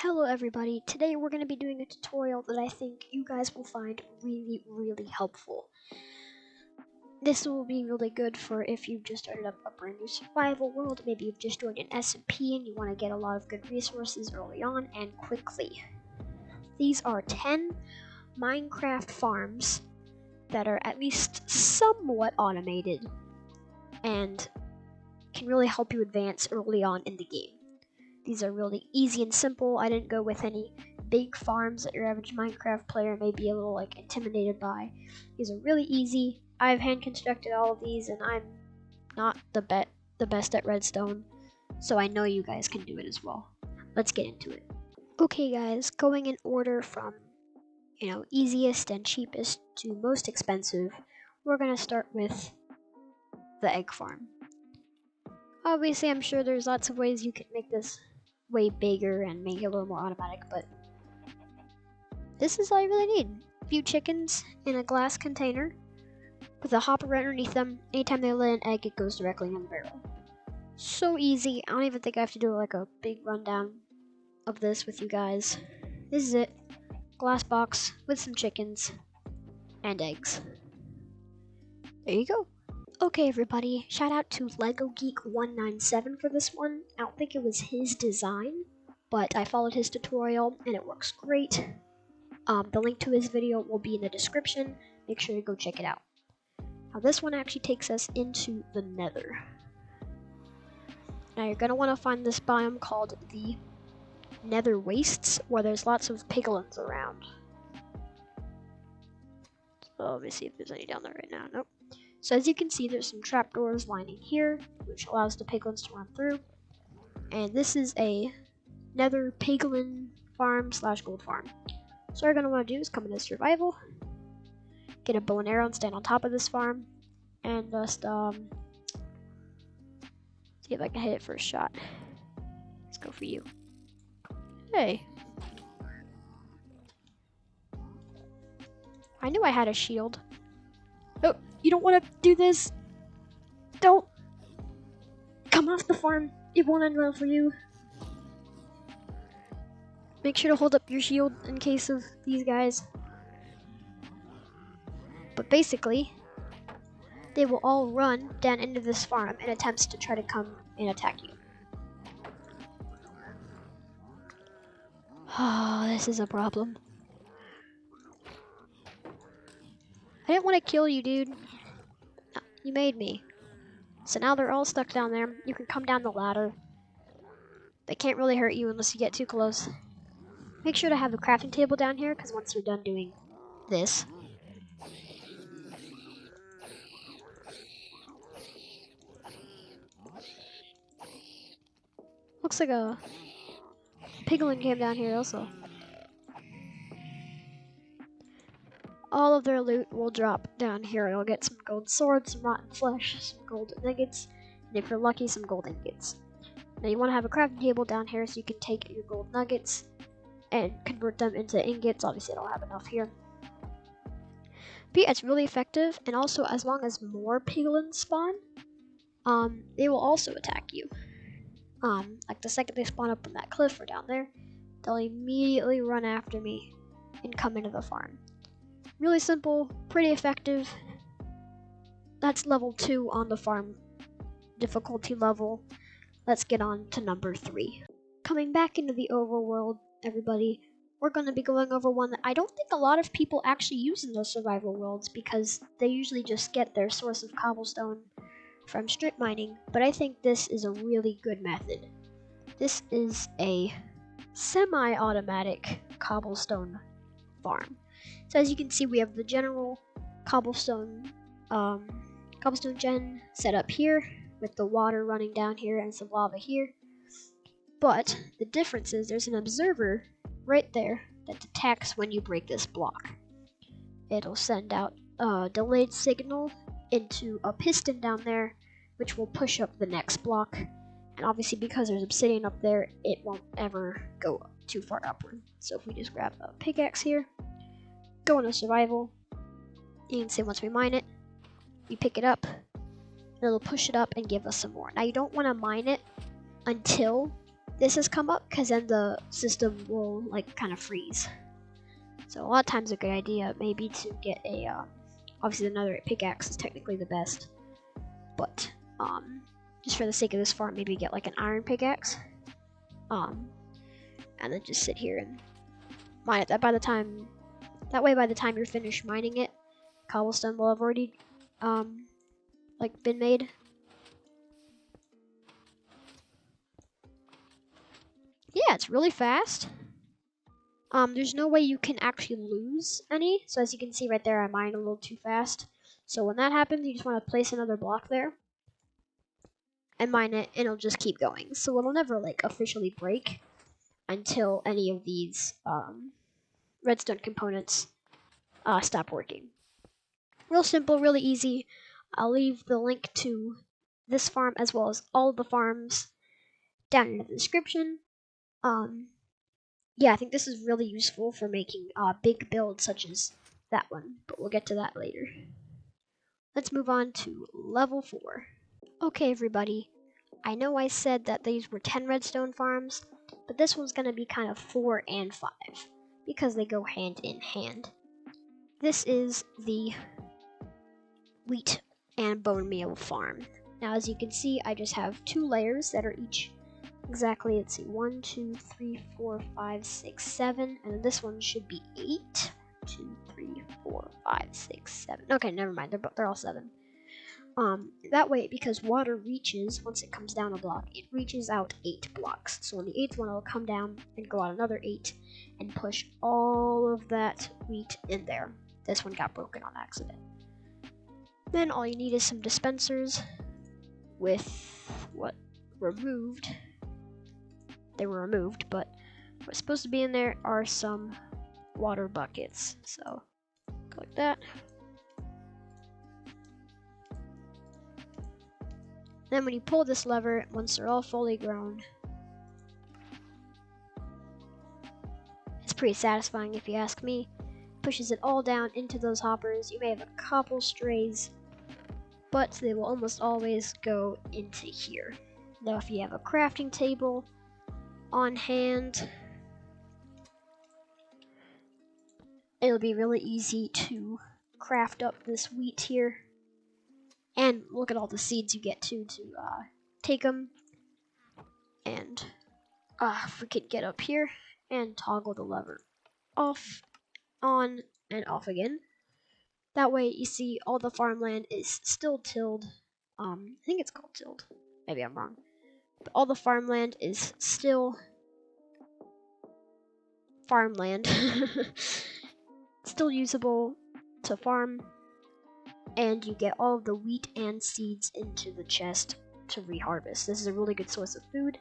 Hello everybody, today we're going to be doing a tutorial that I think you guys will find really helpful. This will be really good for if you've just started up a brand new survival world, maybe you've just joined an SMP and you want to get a lot of good resources early on and quickly. These are 10 Minecraft farms that are at least somewhat automated and can really help you advance early on in the game. These are really easy and simple. I didn't go with any big farms that your average Minecraft player may be a little intimidated by. These are really easy. I've hand constructed all of these and I'm not the best at redstone, so I know you guys can do it as well. Let's get into it. Okay guys, going in order from easiest and cheapest to most expensive, we're gonna start with the egg farm. Obviously I'm sure there's lots of ways you can make this way bigger and make it a little more automatic, but this is all you really need. A few chickens in a glass container with a hopper right underneath them. Anytime they lay an egg, it goes directly in the barrel. So easy. I don't even think I have to do a big rundown of this with you guys. This is it. Glass box with some chickens and eggs. There you go. Okay everybody, shout out to LegoGeek197 for this one. I don't think it was his design, but I followed his tutorial and it works great. The link to his video will be in the description. Make sure to go check it out. Now this one actually takes us into the Nether. Now you're going to want to find this biome called the Nether Wastes, where there's lots of piglins around. So let me see if there's any down there right now. Nope. So as you can see, there's some trapdoors lining here, which allows the piglins to run through. And this is a nether piglin farm / gold farm. So what you're going to want to do is come into survival, get a bow and arrow and stand on top of this farm, and just see if I can hit it first shot. Let's go for you. Hey. I knew I had a shield. Oh, you don't want to do this. Don't. Come off the farm. It won't end well for you. Make sure to hold up your shield in case of these guys. But basically, they will all run down into this farm in attempts to try to come and attack you. Oh, this is a problem. I didn't want to kill you, dude. You made me. So now they're all stuck down there. You can come down the ladder. They can't really hurt you unless you get too close. Make sure to have a crafting table down here, because once you're done doing this, looks like a piglin came down here also. All of their loot will drop down here. You'll get some gold swords, some rotten flesh, some gold nuggets, and if you're lucky, some gold ingots. Now you want to have a crafting table down here so you can take your gold nuggets and convert them into ingots. Obviously I don't have enough here. But yeah, it's really effective, and also as long as more piglins spawn, they will also attack you. Like the second they spawn up on that cliff or down there, they'll immediately run after me and come into the farm. Really simple, pretty effective. That's level 2 on the farm difficulty level. Let's get on to number 3. Coming back into the overworld, everybody, we're going to be going over one that I don't think a lot of people actually use in those survival worlds, because they usually just get their source of cobblestone from strip mining, but I think this is a really good method. This is a semi-automatic cobblestone farm. So as you can see, we have the general cobblestone gen set up here with the water running down here and some lava here. But the difference is there's an observer right there that detects when you break this block. It'll send out a delayed signal into a piston down there, which will push up the next block. And obviously because there's obsidian up there, it won't ever go too far upward. So if we just grab a pickaxe here, go into survival, you can see once we mine it, we pick it up, and it'll push it up and give us some more. Now you don't want to mine it until this has come up, because then the system will like kind of freeze. So a lot of times a good idea maybe to get a obviously another pickaxe is technically the best, but just for the sake of this farm, maybe get like an iron pickaxe, and then just sit here and mine it. That way by the time you're finished mining it, cobblestone will have already like been made. Yeah, it's really fast. There's no way you can actually lose any. So as you can see right there, I mined a little too fast. So when that happens, you just want to place another block there and mine it, and it'll just keep going. So it'll never like officially break until any of these redstone components stop working. Real simple, really easy. I'll leave the link to this farm as well as all the farms down in the description. Yeah, I think this is really useful for making big builds such as that one, but we'll get to that later. Let's move on to level 4. Okay, everybody, I know I said that these were 10 redstone farms, but this one's going to be kind of 4 and 5, because they go hand in hand. This is the wheat and bone meal farm. Now, as you can see, I just have 2 layers that are each exactly, let's see, 1, 2, 3, 4, 5, 6, 7, and then this one should be 8. 2, 3, 4, 5, 6, 7. Okay, never mind, they're all 7. That way, because water reaches, once it comes down a block, it reaches out 8 blocks. So on the 8th one, it'll come down and go out another 8 and push all of that wheat in there. This one got broken on accident. Then all you need is some dispensers with what removed. They were removed, but what's supposed to be in there are some water buckets. So go like that. Then when you pull this lever, once they're all fully grown, it's pretty satisfying if you ask me. Pushes it all down into those hoppers. You may have a couple strays, but they will almost always go into here. Now if you have a crafting table on hand, it'll be really easy to craft up this wheat here. And look at all the seeds you get to take them. And if we could get up here and toggle the lever off, on, and off again. That way, you see, all the farmland is still tilled. I think it's called tilled. Maybe I'm wrong. But all the farmland is still farmland. Still usable to farm. And you get all of the wheat and seeds into the chest to reharvest. This is a really good source of food.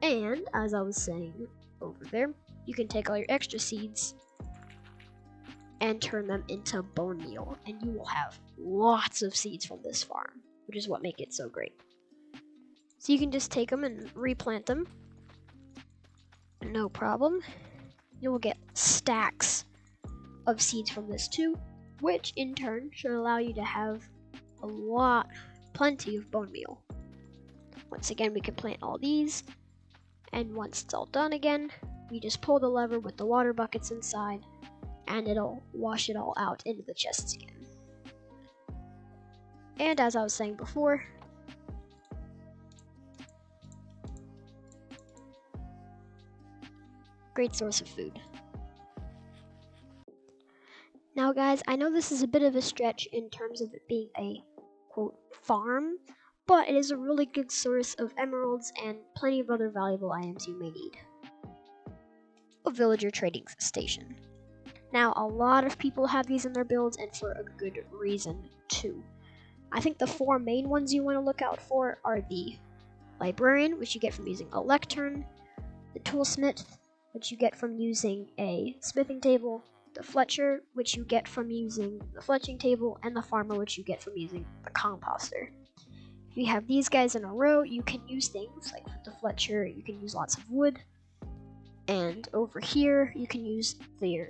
And, as I was saying over there, you can take all your extra seeds and turn them into bone meal, and you will have lots of seeds from this farm, which is what makes it so great. So you can just take them and replant them, no problem. You will get stacks of seeds from this too, which in turn should allow you to have plenty of bone meal. Once again, we can plant all these, and once it's all done again, we just pull the lever with the water buckets inside, and it'll wash it all out into the chests again. And as I was saying before, great source of food. Now guys, I know this is a bit of a stretch in terms of it being a, quote, farm, but it is a really good source of emeralds and plenty of other valuable items you may need. A villager trading station. Now, a lot of people have these in their builds, and for a good reason, too. I think the 4 main ones you want to look out for are the librarian, which you get from using a lectern, the toolsmith, which you get from using a smithing table, the fletcher, which you get from using the fletching table, and the farmer, which you get from using the composter. If you have these guys in a row, you can use things like with the fletcher, you can use lots of wood. And over here, you can use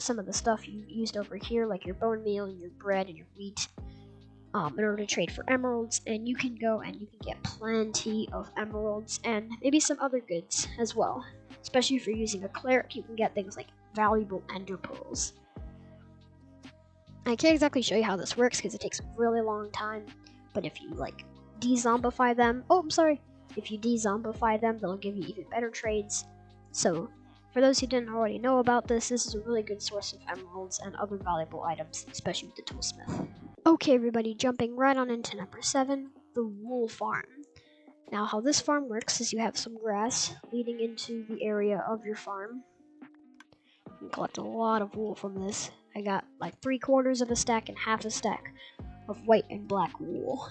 some of the stuff you used over here, like your bone meal, and your bread, and your wheat. in order to trade for emeralds, and you can go and you can get plenty of emeralds and maybe some other goods as well. Especially if you're using a cleric, you can get things like valuable ender pearls. I can't exactly show you how this works because it takes a really long time, but if you like de-zombify them, if you de-zombify them, they'll give you even better trades. So for those who didn't already know about this, this is a really good source of emeralds and other valuable items, especially with the toolsmith. Okay, everybody, jumping right on into number 7, the wool farm. Now, how this farm works is you have some grass leading into the area of your farm. You can collect a lot of wool from this. I got like 3/4 of a stack and half a stack of white and black wool.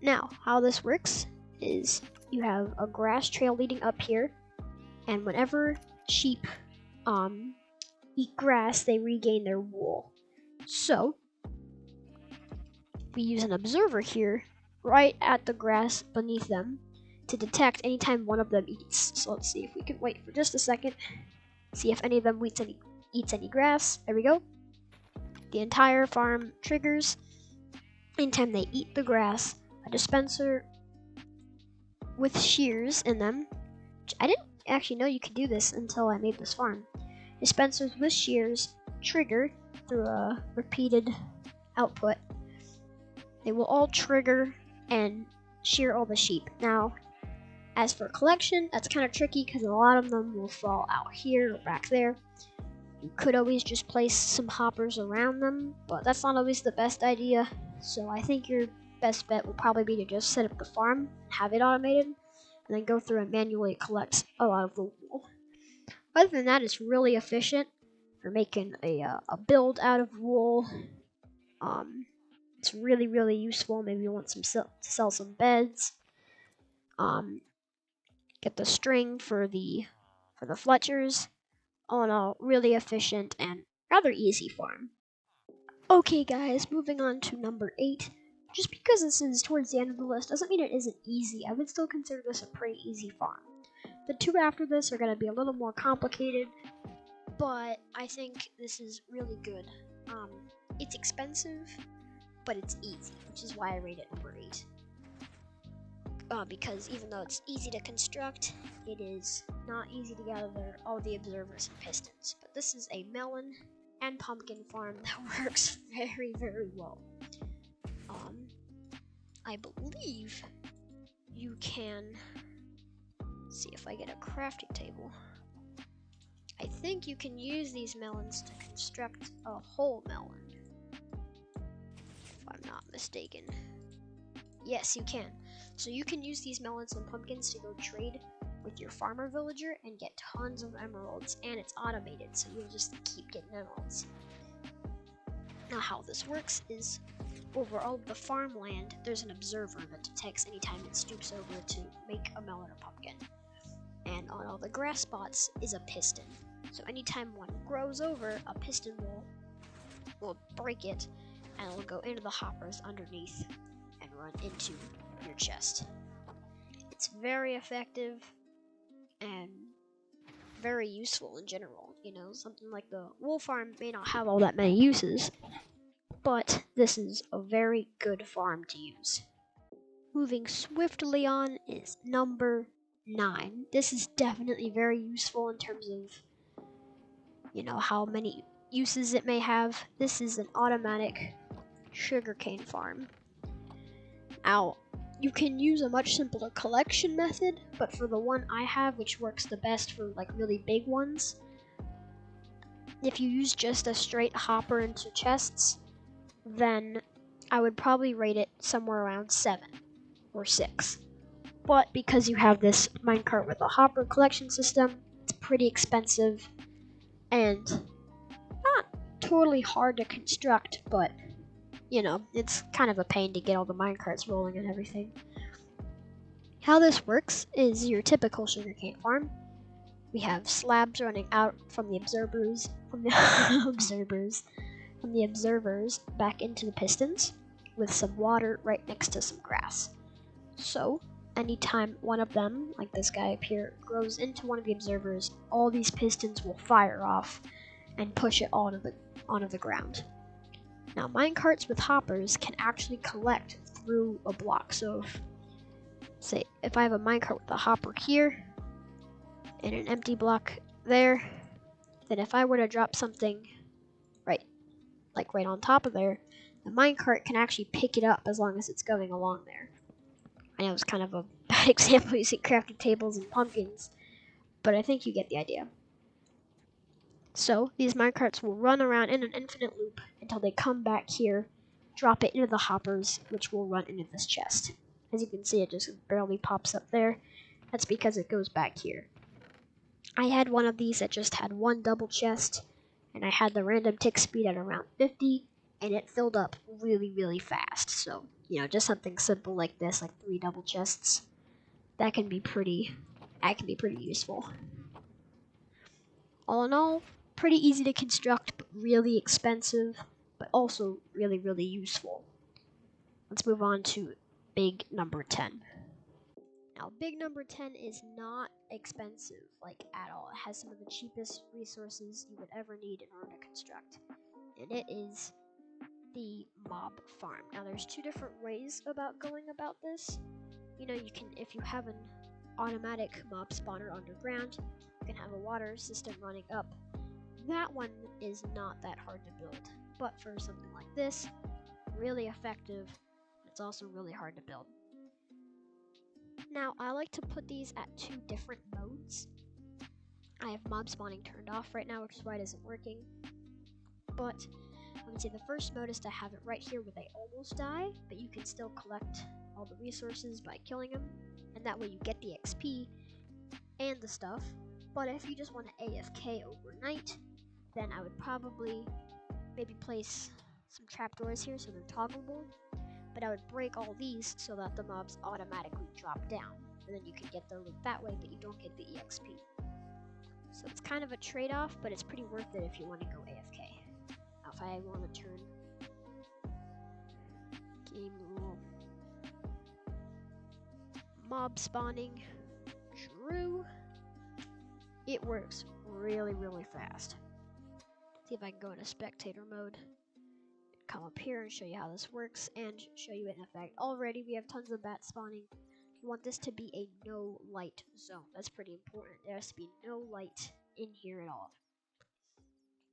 Now, how this works is you have a grass trail leading up here, and whenever sheep eat grass, they regain their wool. So, we use an observer here, right at the grass beneath them, to detect anytime one of them eats. So let's see if we can wait for just a second, see if any of them eats any grass. There we go. The entire farm triggers. Anytime they eat the grass, a dispenser with shears in them, which I didn't actually know you could do this until I made this farm. Dispensers with shears trigger through a repeated output. They will all trigger and shear all the sheep. Now, as for collection, that's kind of tricky because a lot of them will fall out here or back there. You could always just place some hoppers around them, but that's not always the best idea. So I think your best bet will probably be to just set up the farm, have it automated, and then go through and manually collect a lot of the wool. Other than that, it's really efficient for making a build out of wool. It's really, really useful. Maybe you want to sell some beds. Get the string for the Fletchers. All in all, really efficient and rather easy farm. Okay, guys, moving on to number 8. Just because this is towards the end of the list doesn't mean it isn't easy. I would still consider this a pretty easy farm. The 2 after this are going to be a little more complicated, but I think this is really good. It's expensive, but it's easy, which is why I rate it number 8. Because even though it's easy to construct, it is not easy to gather all the observers and pistons. But this is a melon and pumpkin farm that works very, very well. I believe you can see if I get a crafting table. I think you can use these melons to construct a whole melon, if I'm not mistaken. Yes, you can. So you can use these melons and pumpkins to go trade with your farmer villager and get tons of emeralds, and it's automated, so you'll just keep getting emeralds. Now how this works is over all of the farmland, there's an observer that detects anytime it stoops over to make a melon or pumpkin. And on all the grass spots is a piston. So anytime one grows over, a piston will break it, and it will go into the hoppers underneath and run into your chest. It's very effective and very useful in general. You know, something like the wool farm may not have all that many uses, but this is a very good farm to use. Moving swiftly on is number 9. This is definitely very useful in terms of, you know, how many uses it may have. This is an automatic sugarcane farm. Now, you can use a much simpler collection method, but for the one I have, which works the best for like really big ones, if you use just a straight hopper into chests, then I would probably rate it somewhere around 7 or 6. But because you have this minecart with a hopper collection system, it's pretty expensive and not totally hard to construct, but you know, it's kind of a pain to get all the minecarts rolling and everything. How this works is your typical sugarcane farm. We have slabs running out from the observers back into the pistons, with some water right next to some grass. So anytime one of them, like this guy up here, grows into one of the observers, all these pistons will fire off and push it onto the ground. Now, minecarts with hoppers can actually collect through a block. So, if I have a minecart with a hopper here and an empty block there, then if I were to drop something right on top of there, the minecart can actually pick it up as long as it's going along there. I know it's kind of a bad example using crafting tables and pumpkins, but I think you get the idea. So these minecarts will run around in an infinite loop until they come back here, drop it into the hoppers, which will run into this chest. As you can see, it just barely pops up there. That's because it goes back here. I had one of these that just had one double chest, and I had the random tick speed at around 50, and it filled up really, really fast. So, just something simple like this, like 3 double chests, that can be pretty useful. All in all, pretty easy to construct, but really expensive, but also really, really useful. Let's move on to big number 10. Now, big number 10 is not expensive, at all. It has some of the cheapest resources you would ever need in order to construct, and it is the Mop Farm. Now, there's 2 different ways about going about this. You can, if you have an automatic mob spawner underground, you can have a water system running up. That one is not that hard to build, but for something like this, really effective. It's also really hard to build. Now, I like to put these at 2 different modes. I have mob spawning turned off right now, which is why it isn't working. But let me see, the first mode is to have it right here where they almost die, but you can still collect all the resources by killing them, and that way you get the XP and the stuff. But if you just want to AFK overnight, then I would probably maybe place some trapdoors here so they're toggleable, but I would break all these so that the mobs automatically drop down, and then you can get their loot that way, but you don't get the EXP. So it's kind of a trade-off, but it's pretty worth it if you want to go AFK. Now if I want to turn game rule mob spawning true, it works really, really fast. See if I can go into spectator mode, come up here and show you how this works, and show you it in effect. Already we have tons of bats spawning. You want this to be a no light zone. That's pretty important. There has to be no light in here at all.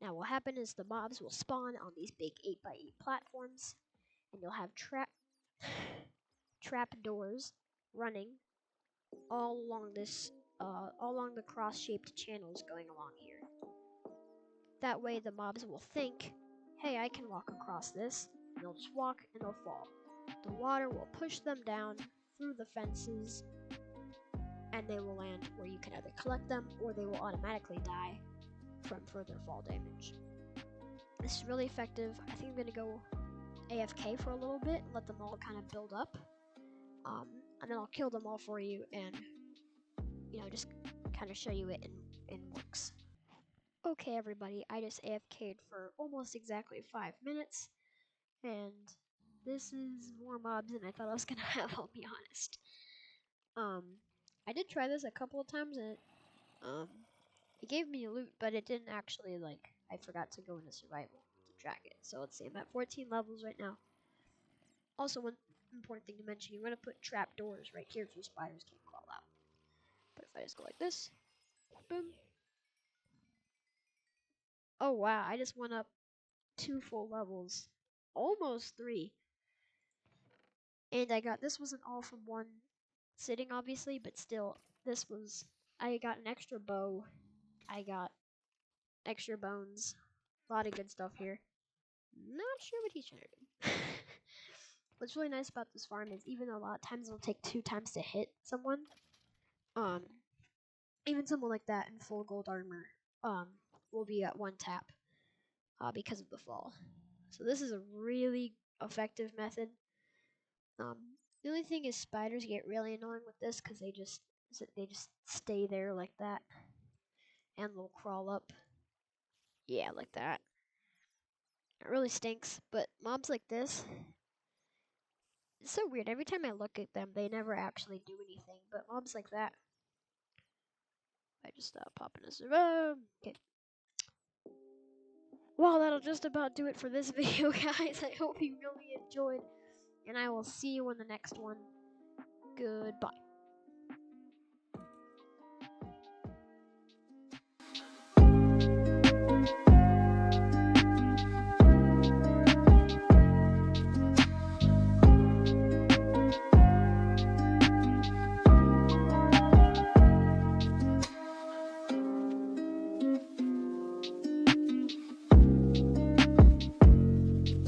Now what will happen is the mobs will spawn on these big 8x8 platforms, and you'll have trap doors running all along the cross-shaped channels going along here. That way the mobs will think, hey, I can walk across this, and they'll just walk and they'll fall. The water will push them down through the fences, and they will land where you can either collect them or they will automatically die from further fall damage. This is really effective. I think I'm going to go AFK for a little bit and let them all kind of build up. And then I'll kill them all for you and, just kind of show you it in works. Okay, everybody, I just AFK'd for almost exactly 5 minutes, and this is more mobs than I thought I was going to have, I'll be honest. I did try this a couple of times, and it gave me loot, but it didn't actually, I forgot to go into survival to track it. So let's see, I'm at 14 levels right now. Also, one important thing to mention, you want to put trap doors right here so spiders can't crawl out. But if I just go like this, boom. Oh wow, I just went up 2 full levels. Almost 3. And this wasn't all from one sitting, obviously, but still, I got an extra bow, I got extra bones, a lot of good stuff here. Not sure what he's trying to do. What's really nice about this farm is even though a lot of times it'll take 2 times to hit someone, even someone like that in full gold armor, will be at 1 tap, because of the fall. So this is a really effective method. The only thing is spiders get really annoying with this because they just stay there like that, and they'll crawl up. Yeah, like that. It really stinks, but mobs like this, it's so weird. Every time I look at them, they never actually do anything, but mobs like that, I just pop in a server. Okay. well, that'll just about do it for this video, guys. I hope you really enjoyed, and I will see you in the next one. Goodbye.